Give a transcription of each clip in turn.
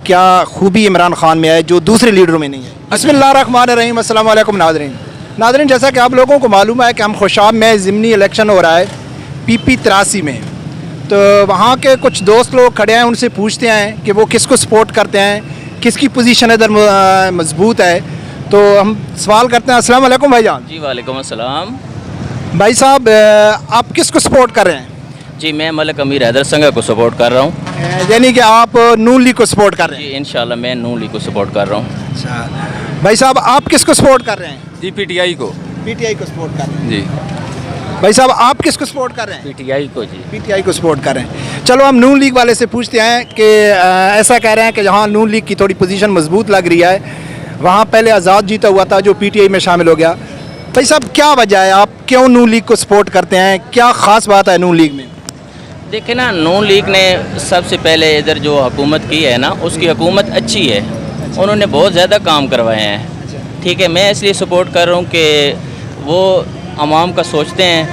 क्या खूबी इमरान खान में है जो दूसरे लीडरों में नहीं है? बिस्मिल्लाहिर्रहमानिर्रहीम, अस्सलाम वालेकुम नाज़रीन, जैसा कि आप लोगों को मालूम है कि हम खुशाब में ज़िमनी इलेक्शन हो रहा है PP 83 में। तो वहाँ के कुछ दोस्त लोग खड़े हैं, उनसे पूछते हैं कि वो किसको सपोर्ट करते हैं, किसकी पोजीशन इधर मजबूत है। तो हम सवाल करते हैं। अस्सलाम वालेकुम भाईजान। जी वालेकुम अस्सलाम। भाई साहब, आप किसको सपोर्ट कर रहे हैं? जी मैं मलिक अमीर हैदर संघा को सपोर्ट कर रहा हूँ। यानी कि आप नून लीग को सपोर्ट कर रहे हैं? जी इंशाल्लाह मैं नून लीग को सपोर्ट कर रहा हूँ। अच्छा भाई साहब, आप किसको सपोर्ट कर रहे हैं? जी PTI को। PTI को सपोर्ट कर रहे हैं। जी भाई साहब, आप किसको सपोर्ट कर रहे हैं? PTI को। जी PTI को सपोर्ट कर रहे हैं। चलो हम नून लीग वाले से पूछते हैं कि ऐसा कह रहे हैं कि जहाँ नून लीग की थोड़ी पोजीशन मजबूत लग रही है, वहाँ पहले आज़ाद जीता हुआ था जो PTI में शामिल हो गया। भाई साहब, क्या वजह है, आप क्यों नून लीग को सपोर्ट करते हैं? क्या ख़ास बात है नून लीग में? देखिए ना, नून लीग ने सबसे पहले इधर जो हुकूमत की है ना, उसकी हुकूमत अच्छी है। उन्होंने बहुत ज़्यादा काम करवाए हैं। ठीक है, मैं इसलिए सपोर्ट कर रहा हूँ कि वो आवाम का सोचते हैं,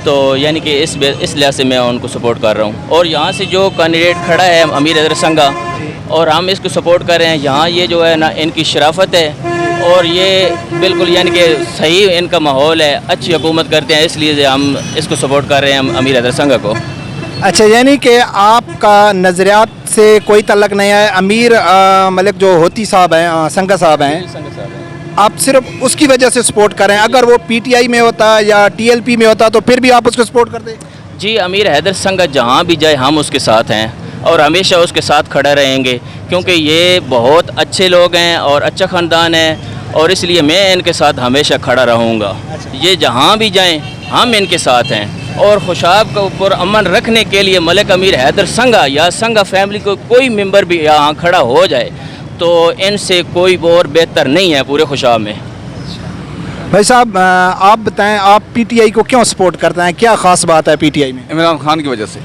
तो यानी कि इस लिहाज से मैं उनको सपोर्ट कर रहा हूँ। और यहाँ से जो कैंडिडेट खड़ा है अमीर हैदर संघा, और हम इसको सपोर्ट कर रहे हैं। यहाँ ये जो है ना, इनकी शराफत है और ये बिल्कुल यानी कि सही इनका माहौल है, अच्छी हुकूमत करते हैं, इसलिए हम इसको सपोर्ट कर रहे हैं अमीर हैदर संघा को। अच्छा, यानी कि आपका नज़रियात से कोई तल्लक नहीं है। अमीर मलिक जो होती साहब हैं, संघा साहब हैं, आप सिर्फ उसकी वजह से सपोर्ट करें। अगर वो PTI में होता या TLP में होता तो फिर भी आप उसको सपोर्ट करते? जी, अमीर हैदर संघा जहाँ भी जाए हम उसके साथ हैं और हमेशा उसके साथ खड़ा रहेंगे, क्योंकि ये बहुत अच्छे लोग हैं और अच्छा ख़ानदान है, और इसलिए मैं इनके साथ हमेशा खड़ा रहूँगा। ये जहाँ भी जाएँ हम इनके साथ हैं। और खुशाब के ऊपर अमन रखने के लिए मलिक अमीर हैदर संघा या संघा फैमिली को कोई मेंबर भी यहाँ खड़ा हो जाए तो इनसे कोई और बेहतर नहीं है पूरे खुशाब में। भाई साहब, आप बताएं, आप PTI को क्यों सपोर्ट करते हैं? क्या ख़ास बात है PTI में? इमरान खान की वजह से।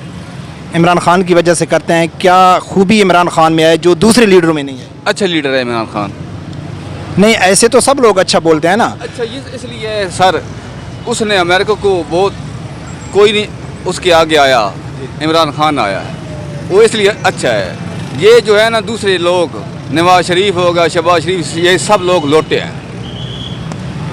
इमरान खान की वजह से करते हैं। क्या खूबी इमरान खान में है जो दूसरे लीडरों में नहीं है? अच्छा लीडर है इमरान खान। नहीं, ऐसे तो सब लोग अच्छा बोलते हैं ना। अच्छा, ये इसलिए सर, उसने अमेरिका को बहुत, कोई नहीं उसके आगे आया, इमरान खान आया है, वो इसलिए अच्छा है। ये जो है ना, दूसरे लोग नवाज शरीफ होगा, शहबाज शरीफ, ये सब लोग लोटे हैं।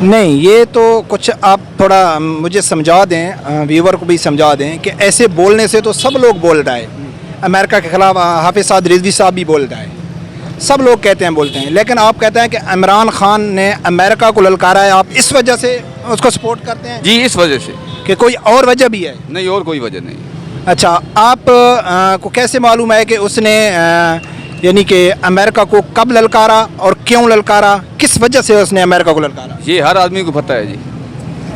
नहीं, ये तो कुछ आप थोड़ा मुझे समझा दें, व्यूवर को भी समझा दें कि ऐसे बोलने से तो सब लोग बोल रहा है। अमेरिका के ख़िलाफ़ हाफिज़ साद रिजवी साहब भी बोल रहा है, सब लोग कहते हैं, बोलते हैं। लेकिन आप कहते हैं कि इमरान खान ने अमेरिका को ललकारा है, आप इस वजह से उसको सपोर्ट करते हैं? जी, इस वजह से। कि कोई और वजह भी है? नहीं, और कोई वजह नहीं। अच्छा, आप को कैसे मालूम है कि उसने यानी कि अमेरिका को कब ललकारा और क्यों ललकारा, किस वजह से उसने अमेरिका को ललकारा? ये हर आदमी को पता है जी,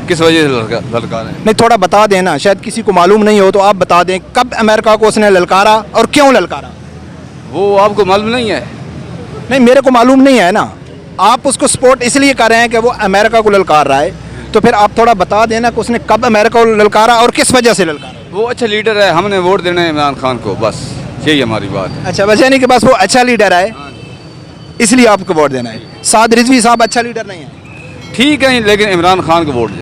किस वजह से ललकारा है। नहीं, थोड़ा बता देना, शायद किसी को मालूम नहीं हो, तो आप बता दें कब अमेरिका को उसने ललकारा और क्यों ललकारा। वो आपको मालूम नहीं है? नहीं, मेरे को मालूम नहीं है ना। आप उसको सपोर्ट इसलिए कर रहे हैं कि वो अमेरिका को ललकार रहा है, तो फिर आप थोड़ा बता देना कि उसने कब अमेरिका को ललकारा और किस वजह से ललकारा। वो अच्छा लीडर है, हमने वोट देना है इमरान खान को, बस यही हमारी बात है। अच्छा, बस यानी कि बस वो अच्छा लीडर है इसलिए आपको वोट देना है। साद रिजवी साहब अच्छा लीडर नहीं है? ठीक है, लेकिन इमरान खान को वोट